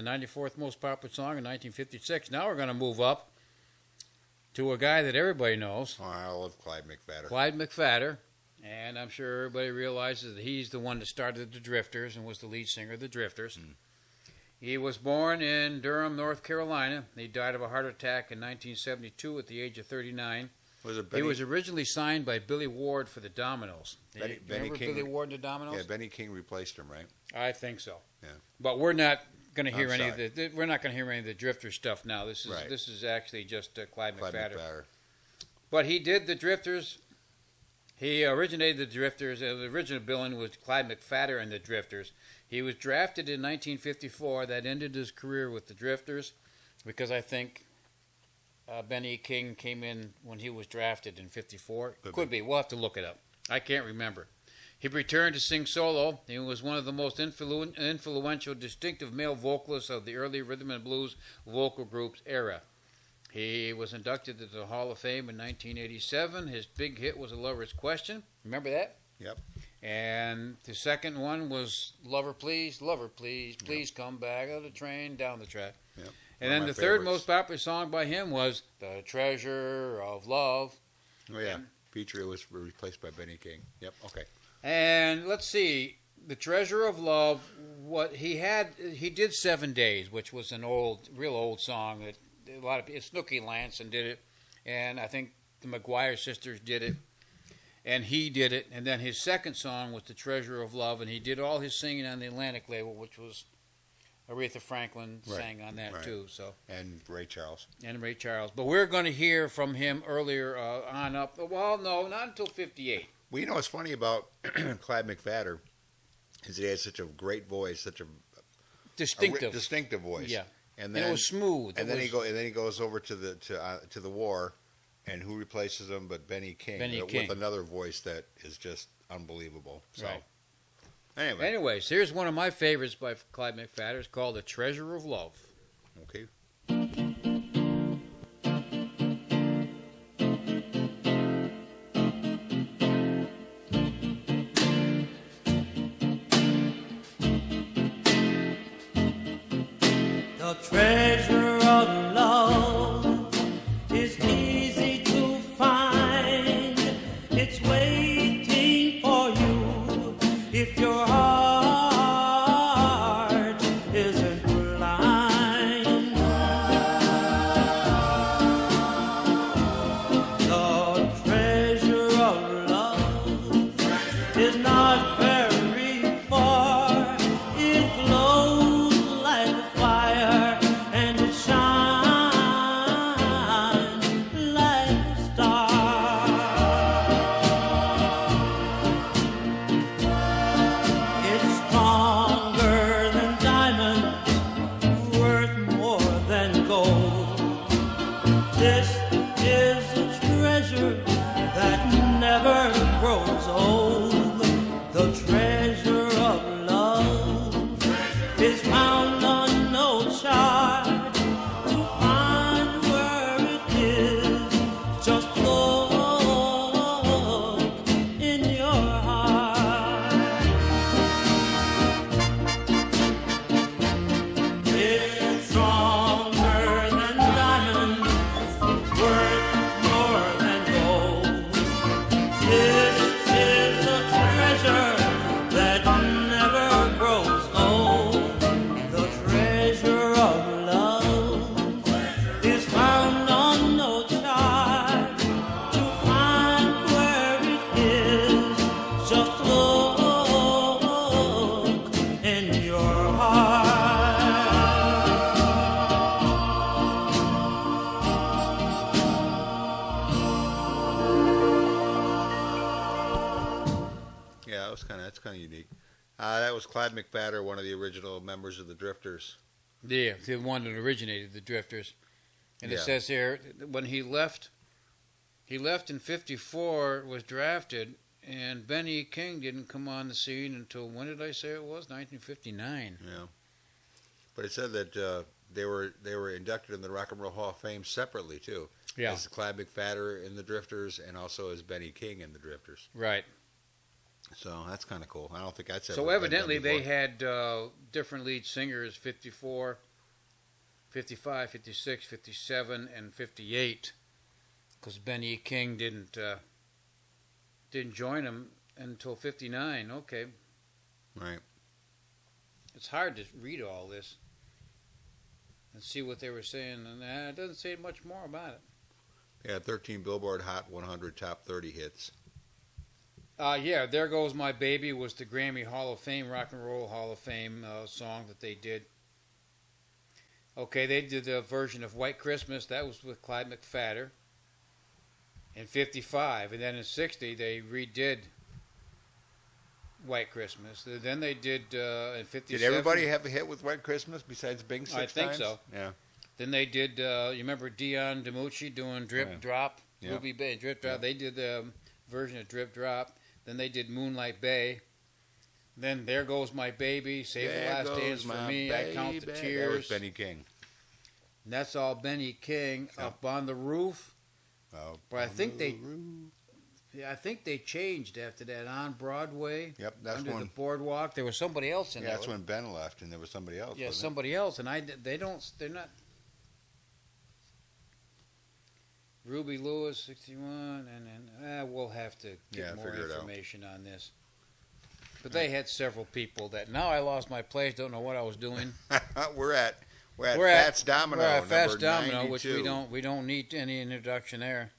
the 94th most popular song in 1956. Now we're going to move up to a guy that everybody knows. Oh, I love Clyde Mcphater. Clyde Mcphater. And I'm sure everybody realizes that he's the one that started the Drifters and was the lead singer of the Drifters. He was born in Durham, North Carolina. He died of a heart attack in 1972 at the age of 39. He was originally signed by Billy Ward for the Dominoes. Benny King, Billy Ward and the Dominoes? Yeah, Benny King replaced him, right? I think so. Yeah. But we're not going to hear any of the Drifter stuff now. This is actually just Clyde McPhatter. But he did the Drifters. He originated the Drifters. The original billing was Clyde Mcphater and the Drifters. He was drafted in 1954. That ended his career with the Drifters because I think Benny King came in when he was drafted in 54. Could be. We'll have to look it up. I can't remember. He returned to sing solo. He was one of the most influential, distinctive male vocalists of the early rhythm and blues vocal groups era. He was inducted into the Hall of Fame in 1987. His big hit was A Lover's Question. Remember that? Yep. And the second one was Lover Please, Please come back on the train, down the track. Yep. And then the third most popular song by him was The Treasure of Love. Oh, yeah. Feature was replaced by Benny King. Yep, okay. And let's see, The Treasure of Love, he did 7 Days, which was an real old song that a lot of Snooky Lanson did it, and I think the McGuire sisters did it, and he did it. And then his second song was The Treasure of Love, and he did all his singing on the Atlantic label, which was Aretha Franklin sang on that too. So and Ray Charles. But we're going to hear from him earlier on up. Well, no, not until 58. Well, you know what's funny about Clyde McPhater is he has such a great voice, such a distinctive voice. Yeah. And then it was smooth. And then he goes over to the war, and who replaces him but Benny King, with another voice that is just unbelievable. So, anyways, here's one of my favorites by Clyde McPhatter. It's called The Treasure of Love. Okay. The treasure of love is easy to find. It's waiting for you if your heart isn't blind. The treasure of love is not very far. It glows like a fire, and it shines like a star. It's stronger than diamonds, worth more than gold. This is a treasure that never grows old. The treasure of love is found on no chart. To find where it is, just look in your heart. It's stronger than diamonds, worth more than gold. This is a treasure that never grows old. The treasure of love is found on no chart. To find where it is, just look in your heart. Yeah, that's kind of unique. That was Clyde McPhatter, one of the original members of the Drifters. Yeah, the one that originated the Drifters. And it says here, when he left in 54, was drafted, and Benny King didn't come on the scene until, when did I say it was? 1959. Yeah. But it said that they were inducted in the Rock and Roll Hall of Fame separately, too. Yeah. As Clyde McPhatter in the Drifters, and also as Benny King in the Drifters. Right. So that's kind of cool. I don't think that's ever So been evidently done before. they had different lead singers, 54. 55, 56, 57, and 58, because Benny King didn't join them until 59. Okay. Right. It's hard to read all this and see what they were saying, and it doesn't say much more about it. Yeah, 13 Billboard Hot 100 Top 30 hits. Yeah, There Goes My Baby was the Grammy Hall of Fame, Rock and Roll Hall of Fame song that they did. Okay, they did a version of White Christmas. That was with Clyde Mcphater in 55. And then in 60, they redid White Christmas. Then they did in 57. Did everybody have a hit with White Christmas besides Bing six times? I think so. Yeah. Then they did, you remember Dion DiMucci doing Drip Drop? Yeah. Ruby Bay, Drip Drop. Yeah. They did the version of Drip Drop. Then they did Moonlight Bay. Then There Goes My Baby, Save the Last Dance for Me, baby. I Count the Tears. That was Benny King. And that's all Benny King. Yeah. Up on the Roof. But I think they changed after that. On Broadway. Yep, that's under when the boardwalk. There was somebody else in there. That's when Ben left, and there was somebody else. Yeah, somebody else, and they're not. Ruby Lewis, 61, and we'll have to get more information on this. But they had several people that. Now I lost my place. Don't know what I was doing. We're at Fats Domino. We're at Fats number Domino, 92. which we don't need any introduction there.